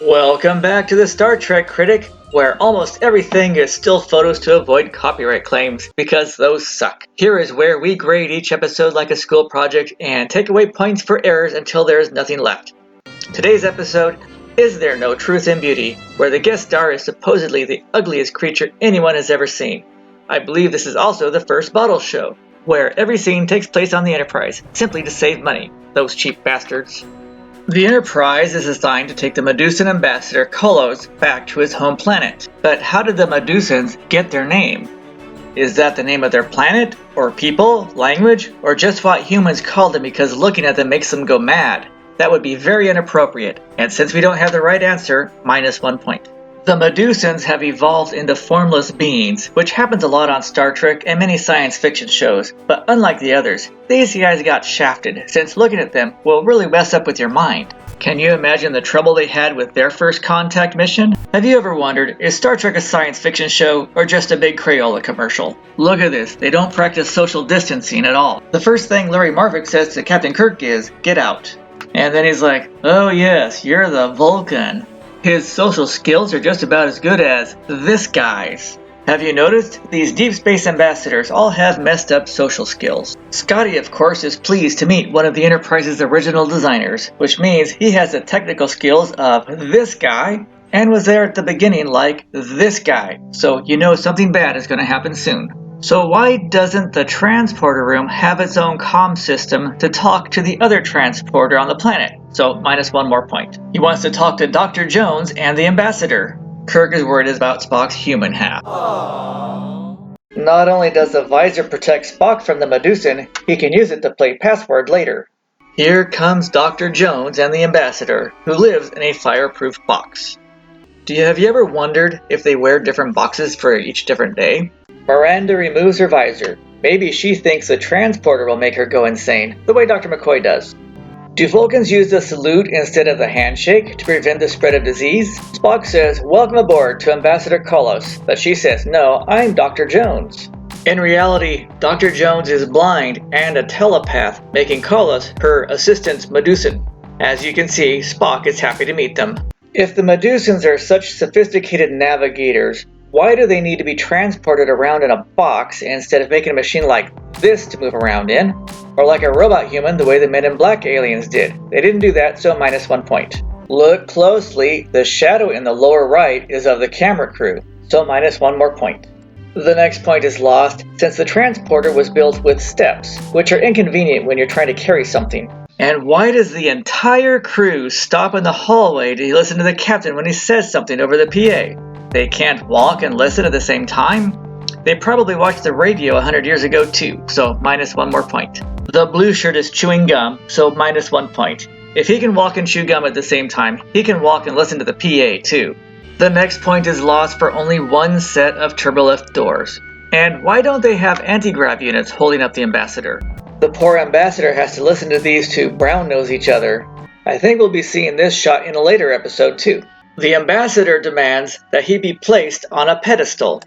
Welcome back to the Star Trek Critic, where almost everything is still photos to avoid copyright claims, because those suck. Here is where we grade each episode like a school project and take away points for errors until there is nothing left. Today's episode, Is There No Truth in Beauty?, where the guest star is supposedly the ugliest creature anyone has ever seen. I believe this is also the first bottle show, where every scene takes place on the Enterprise, simply to save money. Those cheap bastards. The Enterprise is assigned to take the Medusan ambassador Kolos back to his home planet. But how did the Medusans get their name? Is that the name of their planet, or people, language, or just what humans call them because looking at them makes them go mad? That would be very inappropriate, and since we don't have the right answer, -1 point. The Medusans have evolved into formless beings, which happens a lot on Star Trek and many science fiction shows, but unlike the others, these guys got shafted, since looking at them will really mess up with your mind. Can you imagine the trouble they had with their first contact mission? Have you ever wondered, is Star Trek a science fiction show or just a big Crayola commercial? Look at this, they don't practice social distancing at all. The first thing Larry Marvick says to Captain Kirk is, "Get out." And then he's like, "Oh yes, you're the Vulcan." His social skills are just about as good as this guy's. Have you noticed? These deep space ambassadors all have messed up social skills. Scotty, of course, is pleased to meet one of the Enterprise's original designers, which means he has the technical skills of this guy and was there at the beginning like this guy, so you know something bad is going to happen soon. So why doesn't the transporter room have its own comm system to talk to the other transporter on the planet? So -1 more point. He wants to talk to Dr. Jones and the ambassador. Kirk is worried about Spock's human half. Not only does the visor protect Spock from the Medusan, he can use it to play password later. Here comes Dr. Jones and the ambassador, who lives in a fireproof box. Have you ever wondered if they wear different boxes for each different day? Miranda removes her visor. Maybe she thinks the transporter will make her go insane, the way Dr. McCoy does. Do Vulcans use the salute instead of the handshake to prevent the spread of disease? Spock says, "Welcome aboard to Ambassador Kolos," but she says, "No, I'm Dr. Jones." In reality, Dr. Jones is blind and a telepath, making Kolos her assistant Medusan. As you can see, Spock is happy to meet them. If the Medusans are such sophisticated navigators, why do they need to be transported around in a box instead of making a machine like this to move around in? Or like a robot human the way the Men in Black aliens did. They didn't do that, so -1 point. Look closely, the shadow in the lower right is of the camera crew, so -1 more point. The next point is lost since the transporter was built with steps, which are inconvenient when you're trying to carry something. And why does the entire crew stop in the hallway to listen to the captain when he says something over the PA? They can't walk and listen at the same time? They probably watched the radio 100 years ago too, so -1 more point. The blue shirt is chewing gum, so -1 point. If he can walk and chew gum at the same time, he can walk and listen to the PA too. The next point is lost for only one set of turbolift doors. And why don't they have anti-grav units holding up the ambassador? The poor ambassador has to listen to these two brown-nose each other. I think we'll be seeing this shot in a later episode too. The ambassador demands that he be placed on a pedestal.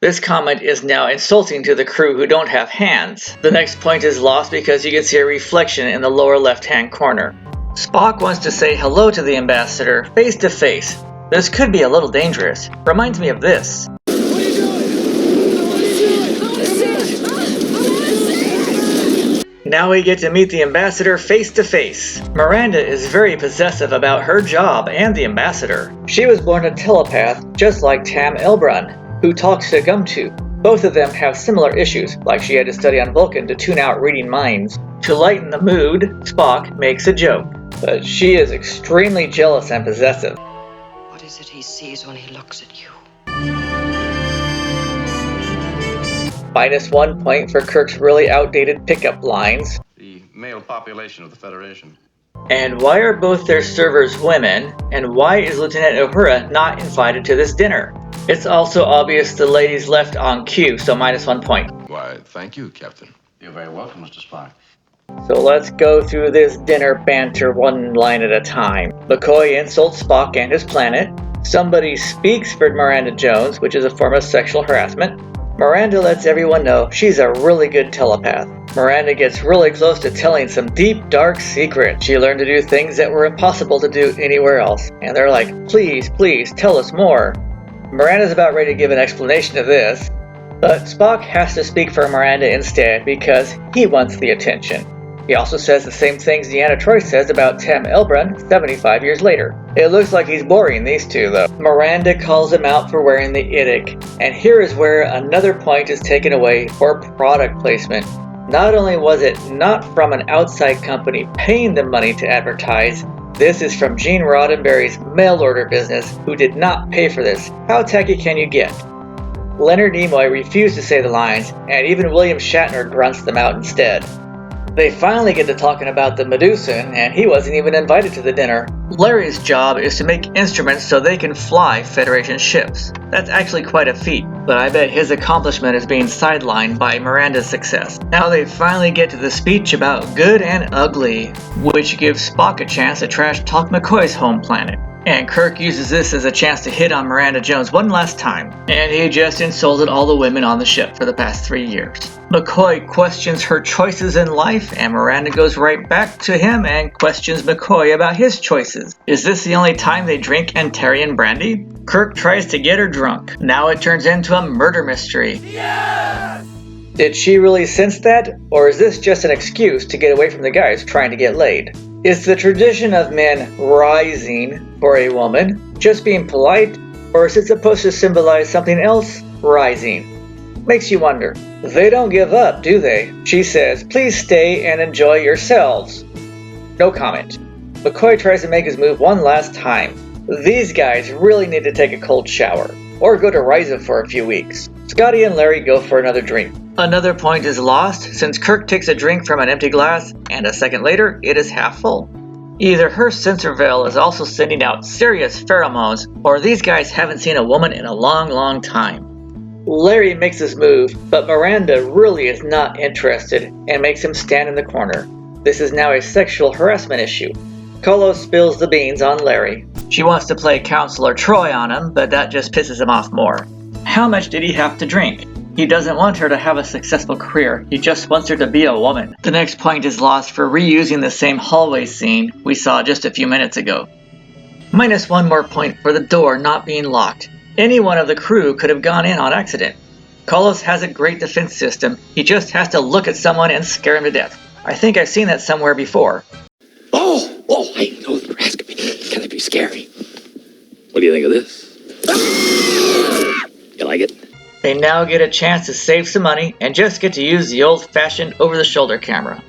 This comment is now insulting to the crew who don't have hands. The next point is lost because you can see a reflection in the lower left-hand corner. Spock wants to say hello to the ambassador face to face. This could be a little dangerous. Reminds me of this. Now we get to meet the ambassador face to face. Miranda is very possessive about her job and the ambassador. She was born a telepath, just like Tam Elbrun, who talks to Gumtu. Both of them have similar issues, like she had to study on Vulcan to tune out reading minds. To lighten the mood, Spock makes a joke, but she is extremely jealous and possessive. What is it he sees when he looks at you? -1 point for Kirk's really outdated pickup lines. The male population of the Federation. And why are both their servers women? And why is Lieutenant Uhura not invited to this dinner? It's also obvious the ladies left on cue, so -1 point. Why, thank you, Captain. You're very welcome, Mr. Spock. So let's go through this dinner banter one line at a time. McCoy insults Spock and his planet. Somebody speaks for Miranda Jones, which is a form of sexual harassment. Miranda lets everyone know she's a really good telepath. Miranda gets really close to telling some deep, dark secret. She learned to do things that were impossible to do anywhere else. And they're like, please, please, tell us more. Miranda's about ready to give an explanation of this, but Spock has to speak for Miranda instead because he wants the attention. He also says the same things Deanna Troi says about Tam Elbrun 75 years later. It looks like he's boring these two though. Miranda calls him out for wearing the IDIC, and here is where another point is taken away for product placement. Not only was it not from an outside company paying them money to advertise, this is from Gene Roddenberry's mail order business, who did not pay for this. How tacky can you get? Leonard Nimoy refused to say the lines, and even William Shatner grunts them out instead. They finally get to talking about the Medusan, and he wasn't even invited to the dinner. Larry's job is to make instruments so they can fly Federation ships. That's actually quite a feat, but I bet his accomplishment is being sidelined by Miranda's success. Now they finally get to the speech about good and ugly, which gives Spock a chance to trash talk McCoy's home planet. And Kirk uses this as a chance to hit on Miranda Jones one last time, and he just insulted all the women on the ship for the past 3 years. McCoy questions her choices in life, and Miranda goes right back to him and questions McCoy about his choices. Is this the only time they drink Antarian brandy? Kirk tries to get her drunk. Now it turns into a murder mystery. Yes! Did she really sense that, or is this just an excuse to get away from the guys trying to get laid? Is the tradition of men rising for a woman just being polite, or is it supposed to symbolize something else rising? Makes you wonder. They don't give up, do they? She says, please stay and enjoy yourselves. No comment. McCoy tries to make his move one last time. These guys really need to take a cold shower, or go to Risa for a few weeks. Scotty and Larry go for another drink. Another point is lost since Kirk takes a drink from an empty glass, and a second later, it is half full. Either her sensor veil is also sending out serious pheromones, or these guys haven't seen a woman in a long, long time. Larry makes his move, but Miranda really is not interested and makes him stand in the corner. This is now a sexual harassment issue. Kolo spills the beans on Larry. She wants to play Counselor Troi on him, but that just pisses him off more. How much did he have to drink? He doesn't want her to have a successful career, he just wants her to be a woman. The next point is lost for reusing the same hallway scene we saw just a few minutes ago. Minus one more point for the door not being locked. Any one of the crew could have gone in on accident. Kolos has a great defense system, he just has to look at someone and scare him to death. I think I've seen that somewhere before. Oh, I know you're asking me. Can it be scary? What do you think of this? You like it? They now get a chance to save some money and just get to use the old-fashioned over-the-shoulder camera.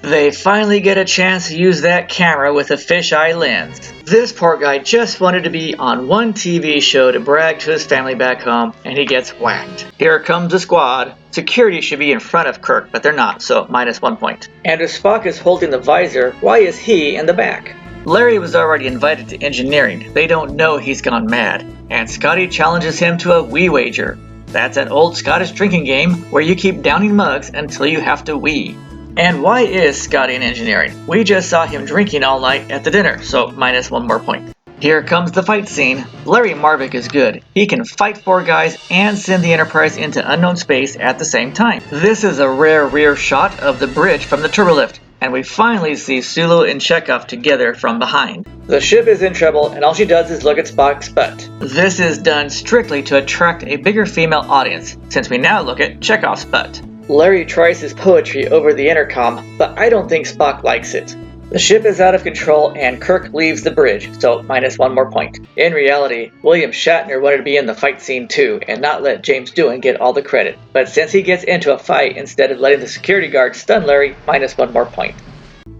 They finally get a chance to use that camera with a fisheye lens. This poor guy just wanted to be on one TV show to brag to his family back home, and he gets whacked. Here comes the squad. Security should be in front of Kirk, but they're not, so minus 1 point. And if Spock is holding the visor, why is he in the back? Larry was already invited to engineering. They don't know he's gone mad. And Scotty challenges him to a wee wager. That's an old Scottish drinking game where you keep downing mugs until you have to wee. And why is Scotty in engineering? We just saw him drinking all night at the dinner, so minus 1 more point. Here comes the fight scene. Larry Marvick is good. He can fight 4 guys and send the Enterprise into unknown space at the same time. This is a rare rear shot of the bridge from the turbolift, and we finally see Sulu and Chekhov together from behind. The ship is in trouble, and all she does is look at Spock's butt. This is done strictly to attract a bigger female audience, since we now look at Chekhov's butt. Larry tries his poetry over the intercom, but I don't think Spock likes it. The ship is out of control and Kirk leaves the bridge, so minus 1 more point. In reality, William Shatner wanted to be in the fight scene too and not let James Doohan get all the credit. But since he gets into a fight instead of letting the security guard stun Larry, minus 1 more point.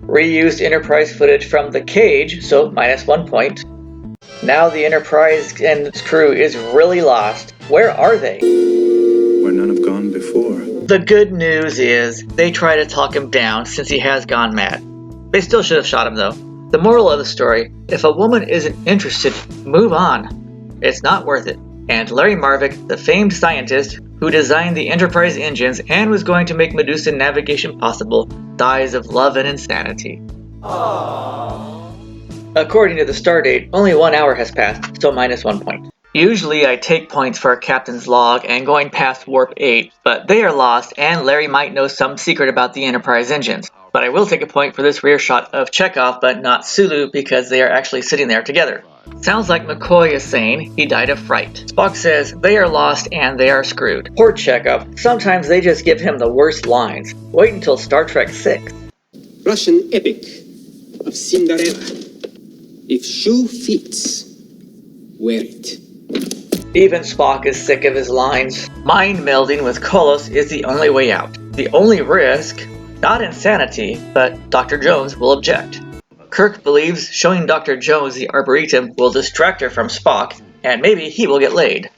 Reused Enterprise footage from The Cage, so minus 1 point. Now the Enterprise and its crew is really lost. Where are they? Where none have gone before. The good news is they try to talk him down since he has gone mad. They still should have shot him though. The moral of the story, if a woman isn't interested, move on. It's not worth it. And Larry Marvick, the famed scientist who designed the Enterprise engines and was going to make Medusan navigation possible, dies of love and insanity. Aww. According to the stardate, only 1 hour has passed, so minus 1 point. Usually I take points for a captain's log and going past Warp 8, but they are lost and Larry might know some secret about the Enterprise engines. But I will take a point for this rear shot of Chekhov but not Sulu because they are actually sitting there together. Sounds like McCoy is saying he died of fright. Spock says they are lost and they are screwed. Poor Chekhov, sometimes they just give him the worst lines. Wait until Star Trek VI. Russian epic of Cinderella. If shoe fits, wear it. Even Spock is sick of his lines. Mind melding with Kolos is the only way out. The only risk, not insanity, but Dr. Jones will object. Kirk believes showing Dr. Jones the Arboretum will distract her from Spock, and maybe he will get laid.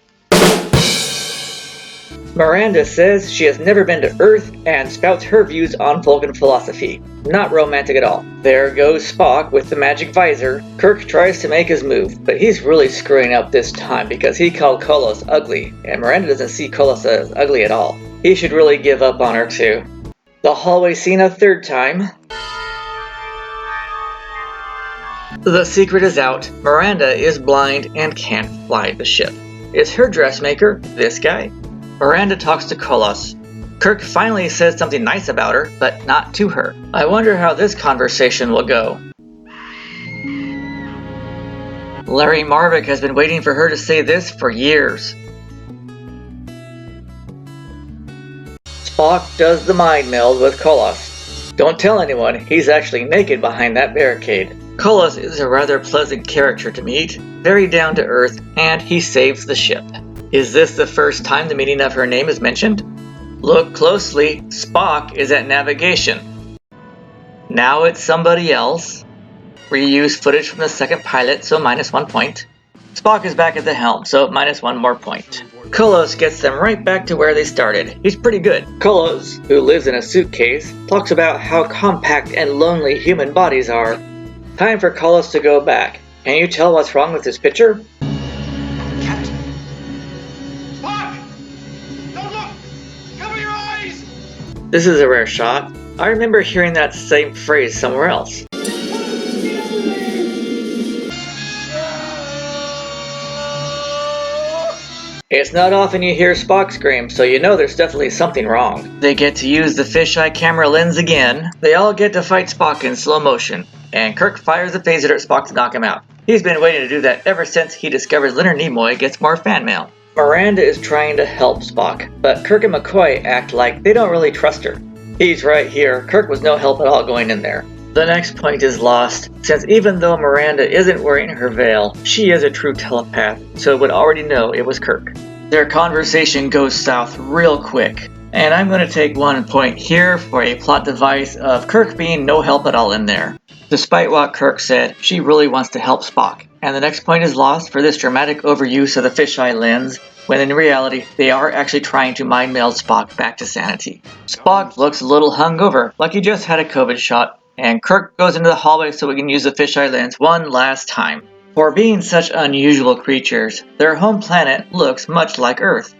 Miranda says she has never been to Earth and spouts her views on Vulcan philosophy. Not romantic at all. There goes Spock with the magic visor. Kirk tries to make his move, but he's really screwing up this time because he called Kolos ugly, and Miranda doesn't see Kolos as ugly at all. He should really give up on her too. The hallway scene a third time. The secret is out. Miranda is blind and can't fly the ship. Is her dressmaker this guy? Miranda talks to Kolos. Kirk finally says something nice about her, but not to her. I wonder how this conversation will go. Larry Marvick has been waiting for her to say this for years. Spock does the mind meld with Kolos. Don't tell anyone, he's actually naked behind that barricade. Kolos is a rather pleasant character to meet, very down to earth, and he saves the ship. Is this the first time the meaning of her name is mentioned? Look closely, Spock is at navigation. Now it's somebody else. Reuse footage from the second pilot, so -1 point. Spock is back at the helm, so -1 more point. Kolos gets them right back to where they started. He's pretty good. Kolos, who lives in a suitcase, talks about how compact and lonely human bodies are. Time for Kolos to go back. Can you tell what's wrong with this picture? Captain! Spock! Don't look! Cover your eyes! This is a rare shot. I remember hearing that same phrase somewhere else. It's not often you hear Spock scream, so you know there's definitely something wrong. They get to use the fisheye camera lens again. They all get to fight Spock in slow motion, and Kirk fires a phaser at Spock to knock him out. He's been waiting to do that ever since he discovers Leonard Nimoy gets more fan mail. Miranda is trying to help Spock, but Kirk and McCoy act like they don't really trust her. He's right here. Kirk was no help at all going in there. The next point is lost, since even though Miranda isn't wearing her veil, she is a true telepath, so would already know it was Kirk. Their conversation goes south real quick, and I'm going to take 1 point here for a plot device of Kirk being no help at all in there. Despite what Kirk said, she really wants to help Spock, and the next point is lost for this dramatic overuse of the fisheye lens, when in reality, they are actually trying to mind meld Spock back to sanity. Spock looks a little hungover, like he just had a COVID shot, and Kirk goes into the hallway so we can use the fisheye lens one last time. For being such unusual creatures, their home planet looks much like Earth.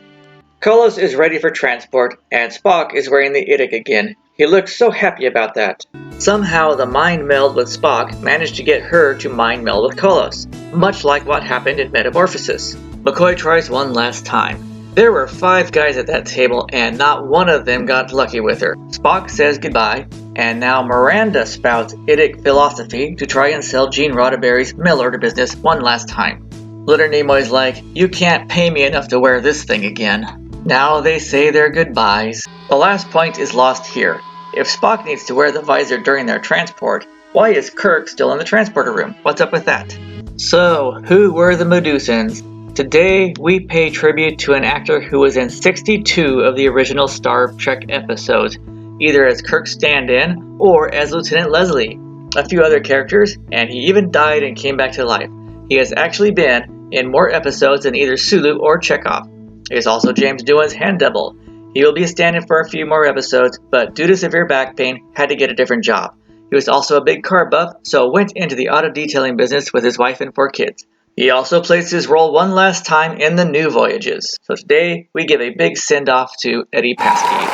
Kolos is ready for transport, and Spock is wearing the Idic again. He looks so happy about that. Somehow the mind meld with Spock managed to get her to mind meld with Kolos, much like what happened in Metamorphosis. McCoy tries one last time. There were 5 guys at that table and not one of them got lucky with her. Spock says goodbye, and now Miranda spouts Idic philosophy to try and sell Gene Roddenberry's mail order business one last time. Leonard Nimoy's like, you can't pay me enough to wear this thing again. Now they say their goodbyes. The last point is lost here. If Spock needs to wear the visor during their transport, why is Kirk still in the transporter room? What's up with that? So, who were the Medusans? Today, we pay tribute to an actor who was in 62 of the original Star Trek episodes, either as Kirk's stand-in or as Lieutenant Leslie, a few other characters, and he even died and came back to life. He has actually been in more episodes than either Sulu or Chekhov. He is also James Doohan's hand double. He will be a stand-in for a few more episodes, but due to severe back pain, had to get a different job. He was also a big car buff, so went into the auto detailing business with his wife and 4 kids. He also plays his role one last time in the New Voyages. So today, we give a big send-off to Eddie Paskey.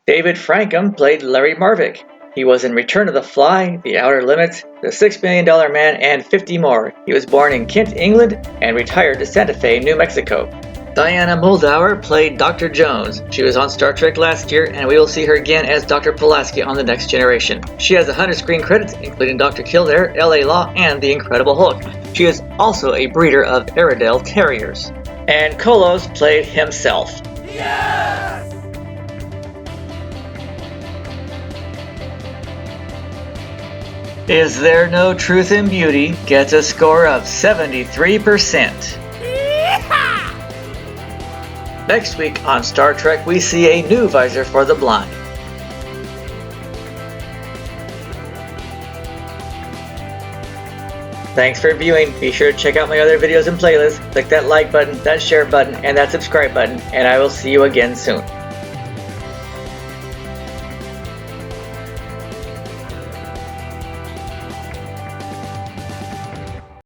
David Frankham played Larry Marvick. He was in Return of the Fly, The Outer Limits, The $6 Million Man, and 50 more. He was born in Kent, England, and retired to Santa Fe, New Mexico. Diana Muldaur played Dr. Jones. She was on Star Trek last year, and we will see her again as Dr. Pulaski on The Next Generation. She has 100 screen credits, including Dr. Kildare, L.A. Law, and The Incredible Hulk. She is also a breeder of Airedale Terriers. And Kolos played himself. Is There No Truth in Beauty gets a score of 73%. Next week on Star Trek, we see a new visor for the blind. Thanks for viewing. Be sure to check out my other videos and playlists. Click that like button, that share button, and that subscribe button, and I will see you again soon.